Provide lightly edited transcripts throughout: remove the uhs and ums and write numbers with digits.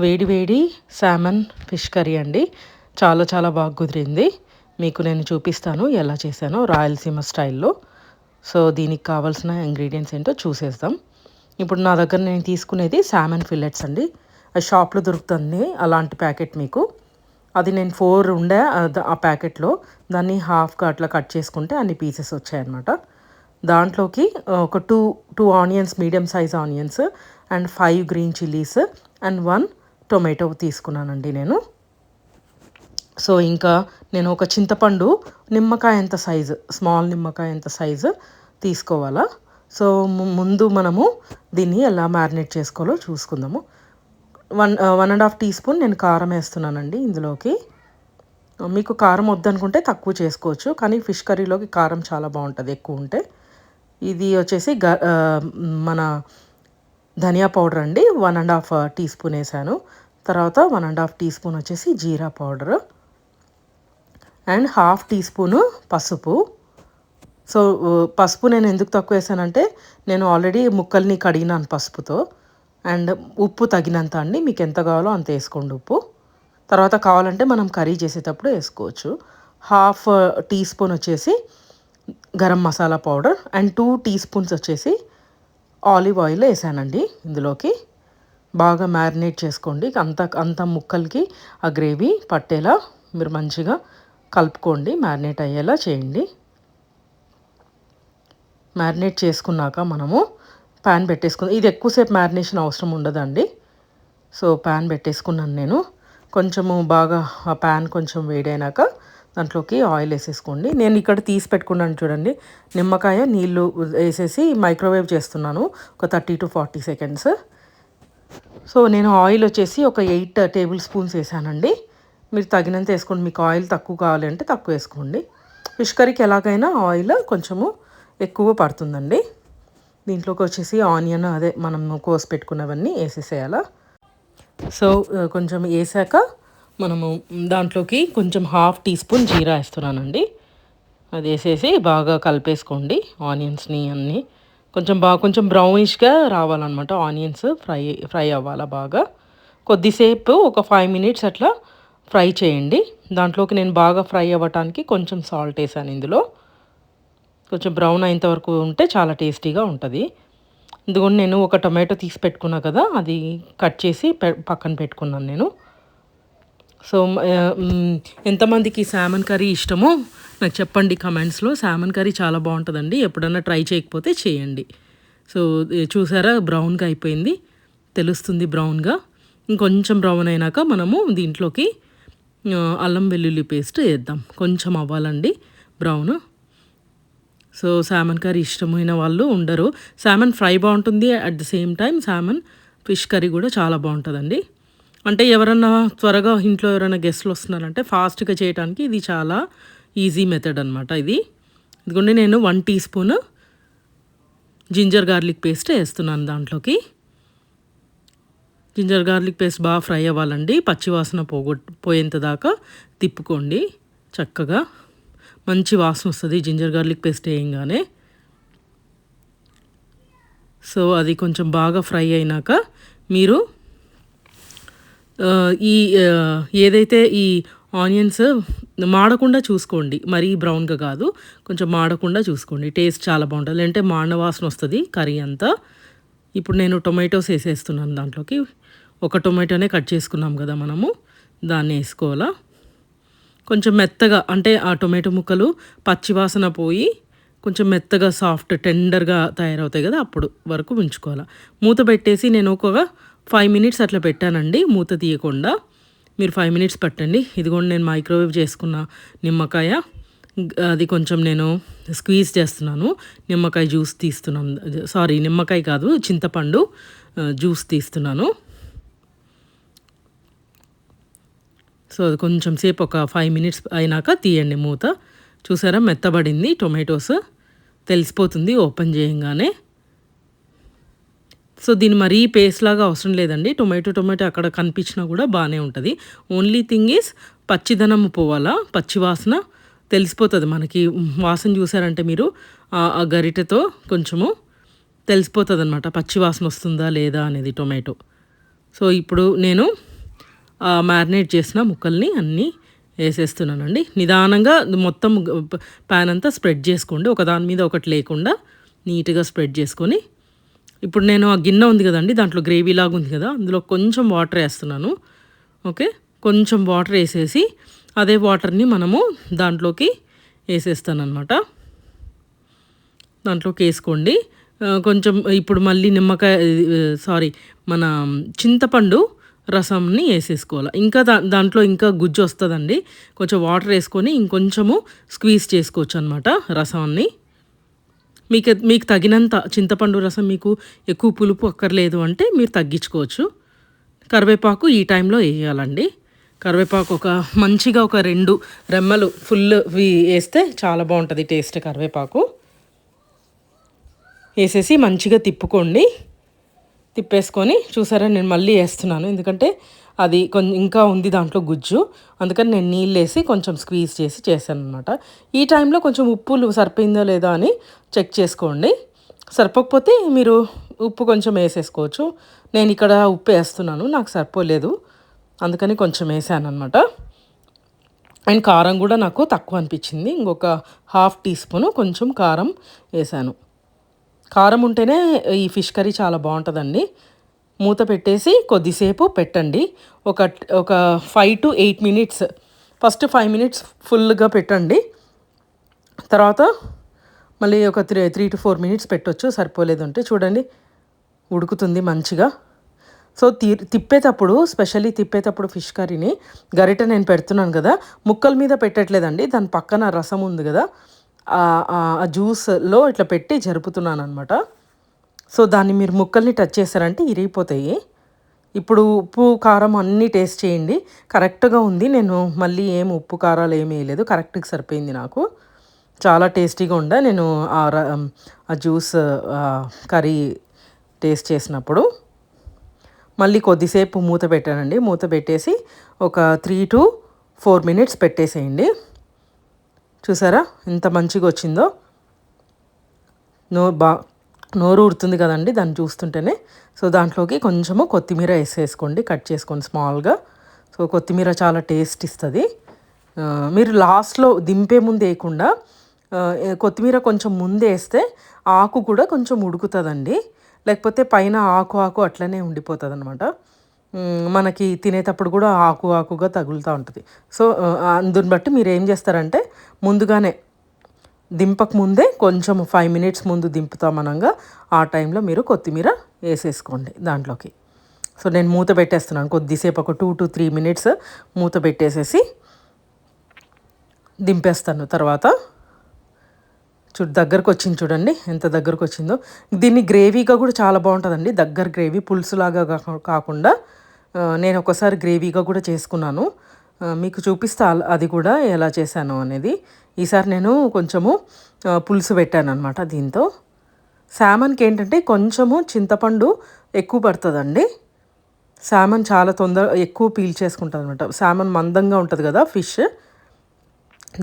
వేడి వేడి సామన్ fish curry అండి. చాలా చాలా బాగా కుదిరింది. మీకు నేను చూపిస్తాను ఎలా చేశానో రాయలసీమ స్టైల్‌లో. సో, దీనికి కావాల్సిన ఇంగ్రీడియెంట్స్ ఏంటో చూసేద్దాం. ఇప్పుడు నా దగ్గర నేను తీసుకునేది సామన్ ఫిల్లెట్స్ అండి. అది షాప్‌లో దొరుకుతుంది అలాంటి ప్యాకెట్ మీకు. అది నేను 4 ఉండే ఆ ప్యాకెట్‌లో. దాన్ని హాఫ్‌గా అట్లా కట్ చేసుకుంటే అన్ని పీసెస్ వచ్చాయన్నమాట. దాంట్లోకి ఒక 2 onions, medium size onions and 5 green chillies and 1 tomato తీసుకున్నానండి నేను. సో, ఇంకా నేను ఒక చింతపండు నిమ్మకాయ అంత సైజు, స్మాల్ నిమ్మకాయ అంత సైజు తీసుకోవాలా. సో, ముందు మనము దీన్ని ఎలా మ్యారినేట్ చేసుకోవాలో చూసుకుందాము. 1.5 టీ స్పూన్ నేను కారం వేస్తున్నానండి ఇందులోకి. మీకు కారం వద్దనుకుంటే తక్కువ చేసుకోవచ్చు, కానీ ఫిష్ కర్రీలోకి కారం చాలా బాగుంటుంది ఎక్కువ ఉంటే. ఇది వచ్చేసి మన ధనియా పౌడర్ అండి. 1.5 టీ స్పూన్ వేసాను. తర్వాత 1.5 టీ స్పూన్ వచ్చేసి జీరా powder and half teaspoon పసుపు. సో, పసుపు నేను ఎందుకు తక్కువ వేసానంటే నేను ఆల్రెడీ ముక్కల్ని కడిగినాను పసుపుతో. అండ్ ఉప్పు తగినంత అండి, మీకు ఎంత కావాలో అంత వేసుకోండి ఉప్పు. తర్వాత కావాలంటే మనం కర్రీ చేసేటప్పుడు వేసుకోవచ్చు. హాఫ్ టీ స్పూన్ వచ్చేసి garam masala powder and 2 teaspoons వచ్చేసి ఆలివ్ ఆయిల్ వేసానండి ఇందులోకి. బాగా మ్యారినేట్ చేసుకోండి. అంత ముక్కలకి ఆ గ్రేవీ పట్టేలా మీరు మంచిగా కలుపుకోండి, మ్యారినేట్ అయ్యేలా చేయండి. మ్యారినేట్ చేసుకున్నాక మనము ప్యాన్ పెట్టేసుకుందాం. ఇది ఎక్కువసేపు మ్యారినేషన్ అవసరం ఉండదండి. సో, ప్యాన్ పెట్టేసుకున్నాను నేను. కొంచెము బాగా ఆ ప్యాన్ కొంచెం వేడైనాక దాంట్లోకి ఆయిల్ వేసేసుకోండి. నేను ఇక్కడ తీసి పెట్టుకున్నాను చూడండి, నిమ్మకాయ నీళ్ళు వేసేసి మైక్రోవేవ్ చేస్తున్నాను ఒక 30 to 40 సెకండ్స్. సో, నేను ఆయిల్ వచ్చేసి ఒక 8 టేబుల్ స్పూన్స్ వేసానండి. మీరు తగినంత వేసుకోండి. మీకు ఆయిల్ తక్కువ కావాలి అంటే తక్కువ వేసుకోండి. ఫిష్ కర్రీకి ఎలాగైనా ఆయిల్ కొంచెము ఎక్కువ పడుతుందండి. దీంట్లోకి వచ్చేసి ఆనియన్ అదే మనం కోసి పెట్టుకున్నవన్నీ వేసేసేయాలా. సో, కొంచెం వేసాక మనము దాంట్లోకి కొంచెం హాఫ్ టీ స్పూన్ జీరా వేస్తున్నానండి. అది వేసేసి బాగా కలిపేసుకోండి ఆనియన్స్ని అన్నీ. కొంచెం బ్రౌనిష్గా రావాలన్నమాట. ఆనియన్స్ ఫ్రై అవ్వాలా బాగా. కొద్దిసేపు ఒక 5 మినిట్స్ అట్లా ఫ్రై చేయండి. దాంట్లోకి నేను బాగా ఫ్రై అవ్వటానికి కొంచెం సాల్ట్ వేసాను ఇందులో. కొంచెం బ్రౌన్ అయ్యేంత వరకు ఉంటే చాలా టేస్టీగా ఉంటుంది. ఇదిగోండి, నేను ఒక టొమాటో తీసి పెట్టుకున్నా కదా, అది కట్ చేసి పక్కన పెట్టుకున్నాను నేను. సో, ఎంతమందికి సామన్ కర్రీ ఇష్టమో నాకు చెప్పండి కమెంట్స్లో. సామన్ కర్రీ చాలా బాగుంటుందండి. ఎప్పుడన్నా ట్రై చేయకపోతే చేయండి. సో, చూసారా బ్రౌన్గా అయిపోయింది, తెలుస్తుంది బ్రౌన్గా. ఇంకొంచెం బ్రౌన్ అయినాక మనము దీంట్లోకి అల్లం వెల్లుల్లి పేస్ట్ వేద్దాం. కొంచెం అవ్వాలండి బ్రౌన్. సో, సామన్ కర్రీ ఇష్టమైన వాళ్ళు ఉండరు. సామన్ ఫ్రై బాగుంటుంది, at the same time సామన్ fish curry కూడా చాలా బాగుంటుందండి. అంటే ఎవరన్నా త్వరగా ఇంట్లో ఎవరైనా గెస్ట్లు వస్తున్నారంటే ఫాస్ట్గా చేయడానికి ఇది చాలా ఈజీ మెథడ్ అనమాట ఇది. ఇదిగోండి, నేను 1 teaspoon ginger garlic paste వేస్తున్నాను దాంట్లోకి. జింజర్ గార్లిక్ పేస్ట్ బాగా ఫ్రై అవ్వాలండి. పచ్చివాసన పోయేంత దాకా తిప్పుకోండి చక్కగా. మంచి వాసన వస్తుంది జింజర్ గార్లిక్ పేస్ట్ వేయంగానే. సో, అది కొంచెం బాగా ఫ్రై అయినాక మీరు ఏదైతే ఈ ఆనియన్స్ మాడకుండా చూసుకోండి, మరీ బ్రౌన్గా కాదు, కొంచెం మాడకుండా చూసుకోండి. టేస్ట్ చాలా బాగుంటుంది. లేదంటే మాడిన వాసన వస్తుంది కర్రీ అంతా. ఇప్పుడు నేను టొమాటోస్ వేసేస్తున్నాను దాంట్లోకి. ఒక టొమాటోనే కట్ చేసుకున్నాం కదా మనము, దాన్ని వేసుకోవాలా. కొంచెం మెత్తగా, అంటే ఆ టొమాటో ముక్కలు పచ్చివాసన పోయి కొంచెం మెత్తగా సాఫ్ట్ టెండర్గా తయారవుతాయి కదా, అప్పుడు వరకు ఉంచుకోవాలి. మూత పెట్టేసి నేను ఒక 5 మినిట్స్ అట్లా పెట్టానండి, మూత తీయకుండా. మీరు 5 మినిట్స్ పెట్టండి. ఇదిగోండి, నేను మైక్రోవేవ్ చేసుకున్న నిమ్మకాయ, అది కొంచెం నేను స్క్వీజ్ చేస్తున్నాను. నిమ్మకాయ జ్యూస్ తీస్తున్నాను. సారీ, నిమ్మకాయ కాదు, చింతపండు జ్యూస్ తీస్తున్నాను. సో, అది కొంచెం సేపు ఒక 5 మినిట్స్ అయినాక తీయండి మూత. చూసారా మెత్తబడింది టొమాటోస్, తెలిసిపోతుంది ఓపెన్ చేయంగానే. సో, దీన్ని మరీ పేస్ట్ లాగా అవసరం లేదండి. టొమాటో అక్కడ కనిపించినా కూడా బాగానే ఉంటుంది. ఓన్లీ థింగ్ ఈజ్ పచ్చిదనం పోవాలా, పచ్చివాసన తెలిసిపోతుంది మనకి. వాసన చూసారంటే మీరు ఆ గరిటెతో కొంచెము తెలిసిపోతుంది అనమాట, పచ్చివాసన వస్తుందా లేదా అనేది టొమాటో. సో, ఇప్పుడు నేను మ్యారినేట్ చేసిన ముక్కల్ని అన్నీ వేసేస్తున్నానండి. నిదానంగా మొత్తం ప్యాన్ అంతా స్ప్రెడ్ చేసుకోండి, ఒకదాని మీద ఒకటి లేకుండా నీట్గా స్ప్రెడ్ చేసుకొని. ఇప్పుడు నేను ఆ గిన్నె ఉంది కదండి, దాంట్లో గ్రేవీ లాగా ఉంది కదా, అందులో కొంచెం వాటర్ వేస్తున్నాను. ఓకే, కొంచెం వాటర్ వేసేసి అదే వాటర్ని మనము దాంట్లోకి వేసేస్తానమాట. దాంట్లోకి వేసుకోండి. కొంచెం ఇప్పుడు మళ్ళీ నిమ్మకాయ మన చింతపండు రసంని వేసేసుకోవాలి. ఇంకా దాంట్లో ఇంకా గుజ్జు వస్తుందండి. కొంచెం వాటర్ వేసుకొని ఇంకొంచెము స్క్వీజ్ చేసుకోవచ్చు అనమాట రసాన్ని. మీకు తగినంత చింతపండు రసం, మీకు ఎక్కువ పులుపు అక్కర్లేదు అంటే మీరు తగ్గించుకోవచ్చు. కరివేపాకు ఈ టైంలో వేయాలండి. కరివేపాకు మంచిగా ఒక 2 రెమ్మలు ఫుల్ వేస్తే చాలా బాగుంటుంది టేస్ట్. కరివేపాకు వేసేసి మంచిగా తిప్పుకోండి. తిప్పేసుకొని చూసారా, నేను మళ్ళీ వేస్తున్నాను ఎందుకంటే అది కొంచెం ఇంకా ఉంది దాంట్లో గుజ్జు, అందుకని నేను నీళ్ళు వేసి కొంచెం స్క్వీజ్ చేసి చేశాను అనమాట. ఈ టైంలో కొంచెం ఉప్పులు సరిపోయిందో లేదో అని చెక్ చేసుకోండి. సరిపోకపోతే మీరు ఉప్పు కొంచెం వేసేసుకోవచ్చు. నేను ఇక్కడ ఉప్పు వేస్తున్నాను, నాకు సరిపోలేదు అందుకని కొంచెం వేసాను అనమాట. అండ్ కారం కూడా నాకు తక్కువ అనిపించింది, ఇంకొక 1/2 టీ స్పూను కొంచెం కారం వేసాను. కారం ఉంటేనే ఈ ఫిష్ కర్రీ చాలా బాగుంటుందండి. మూత పెట్టేసి కొద్దిసేపు పెట్టండి, ఒక 5 to 8 మినిట్స్. ఫస్ట్ 5 మినిట్స్ ఫుల్గా పెట్టండి, తర్వాత మళ్ళీ ఒక 3 to 4 మినిట్స్ పెట్టవచ్చు. సరిపోలేదు అంటే చూడండి ఉడుకుతుంది మంచిగా. సో తిప్పేటప్పుడు, స్పెషల్లీ తిప్పేటప్పుడు ఫిష్ కర్రీని గరిట నేను పెడుతున్నాను కదా, ముక్కల మీద పెట్టట్లేదండి, దాని పక్కన రసం ఉంది కదా, ఆ జ్యూస్లో ఇట్లా పెట్టి జరుపుతున్నాను అనమాట. సో దాన్ని మీరు ముక్కల్ని టచ్ చేశారంటే ఇరిగిపోతాయి. ఇప్పుడు ఉప్పు కారం అన్నీ టేస్ట్ చేయండి, కరెక్ట్గా ఉంది. నేను మళ్ళీ ఉప్పు కారాలు ఏమి వేయలేదు, కరెక్ట్గా సరిపోయింది నాకు. చాలా టేస్టీగా ఉండే నేను ఆ జ్యూస్ కర్రీ టేస్ట్ చేసినప్పుడు. మళ్ళీ కొద్దిసేపు మూత పెట్టానండి, మూత పెట్టేసి ఒక 3 to 4 మినిట్స్ పెట్టేసేయండి. చూసారా ఎంత మంచిగా వచ్చిందో. నోరు ఊరుతుంది కదండి దాన్ని చూస్తుంటేనే. సో దాంట్లోకి కొంచెము కొత్తిమీర వేసేసుకోండి, కట్ చేసుకోండి స్మాల్గా. సో కొత్తిమీర చాలా టేస్ట్ ఇస్తుంది. మీరు లాస్ట్లో దింపే ముందు వేయకుండా కొత్తిమీర కొంచెం ముందు వేస్తే ఆకు కూడా కొంచెం ఉడుకుతుందండి, లేకపోతే పైన ఆకు అట్లనే ఉండిపోతుంది అనమాట. మనకి తినేటప్పుడు కూడా ఆకుగా తగులుతూ ఉంటుంది. సో అందుని బట్టి మీరు ఏం చేస్తారంటే ముందుగానే దింపక ముందే కొంచెం 5 మినిట్స్ ముందు దింపుతామనగా ఆ టైంలో మీరు కొత్తిమీర వేసేసుకోండి దాంట్లోకి. సో నేను మూత పెట్టేస్తున్నాను కొద్దిసేపు, ఒక 2 to 3 మినిట్స్ మూత పెట్టేసేసి దింపేస్తాను. తర్వాత దగ్గరకు వచ్చింది చూడండి, ఎంత దగ్గరకు వచ్చిందో. దీన్ని గ్రేవీగా కూడా చాలా బాగుంటుందండి, దగ్గర గ్రేవీ, పులుసులాగా కాకుండా నేను ఒకసారి గ్రేవీగా కూడా చేసుకున్నాను, మీకు చూపిస్తా అది కూడా ఎలా చేశాను అనేది. ఈసారి నేను కొంచెము పులుసు పెట్టాను అనమాట దీంతో. సామన్కి ఏంటంటే కొంచెము చింతపండు ఎక్కువ పడుతుందండి. సామన్ చాలా ఎక్కువ పీల్ చేసుకుంటుంది అనమాట. సామన్ మందంగా ఉంటుంది కదా ఫిష్,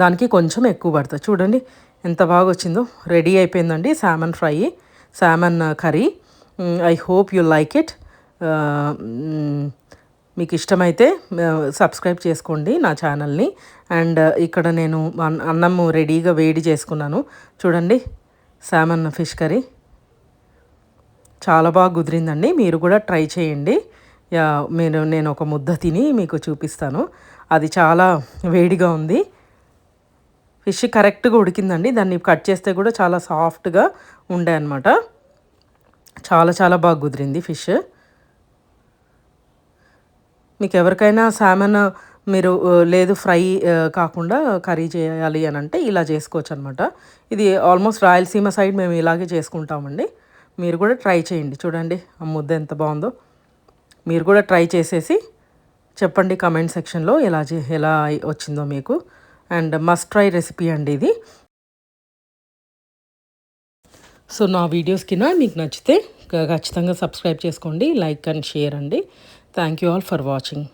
దానికి కొంచెం ఎక్కువ పడుతుంది. చూడండి ఎంత బాగా వచ్చిందో. రెడీ అయిపోయిందండి salmon fry, salmon curry. I hope you like it. మీకు ఇష్టమైతే సబ్స్క్రైబ్ చేసుకోండి నా ఛానల్ని. అండ్ ఇక్కడ నేను అన్నము రెడీగా వేడి చేసుకున్నాను చూడండి. సామన్ ఫిష్ కర్రీ చాలా బాగా కుదిరిందండి, మీరు కూడా ట్రై చేయండి. నేను ఒక ముద్ద తిని మీకు చూపిస్తాను, అది చాలా వేడిగా ఉంది. ఫిష్ కరెక్ట్గా ఉడికిందండి, దాన్ని కట్ చేస్తే కూడా చాలా సాఫ్ట్గా ఉండే అనమాట. చాలా బాగా కుదిరింది ఫిష్. మీకు ఎవరికైనా సామన్ మీరు లేదు ఫ్రై కాకుండా కర్రీ చేయాలి అని అంటే ఇలా చేసుకోవచ్చు అనమాట. ఇది ఆల్మోస్ట్ రాయలసీమ సైడ్ మేము ఇలాగే చేసుకుంటామండి. మీరు కూడా ట్రై చేయండి. చూడండి ఆ ముద్ద ఎంత బాగుందో. మీరు కూడా ట్రై చేసేసి చెప్పండి కమెంట్ సెక్షన్లో ఎలా వచ్చిందో మీకు. అండ్ మస్ట్ ట్రై రెసిపీ అండి ఇది. సో నా వీడియోస్ కింద మీకు నచ్చితే ఖచ్చితంగా సబ్స్క్రైబ్ చేసుకోండి, లైక్ అండ్ షేర్ అండి. Thank you all for watching.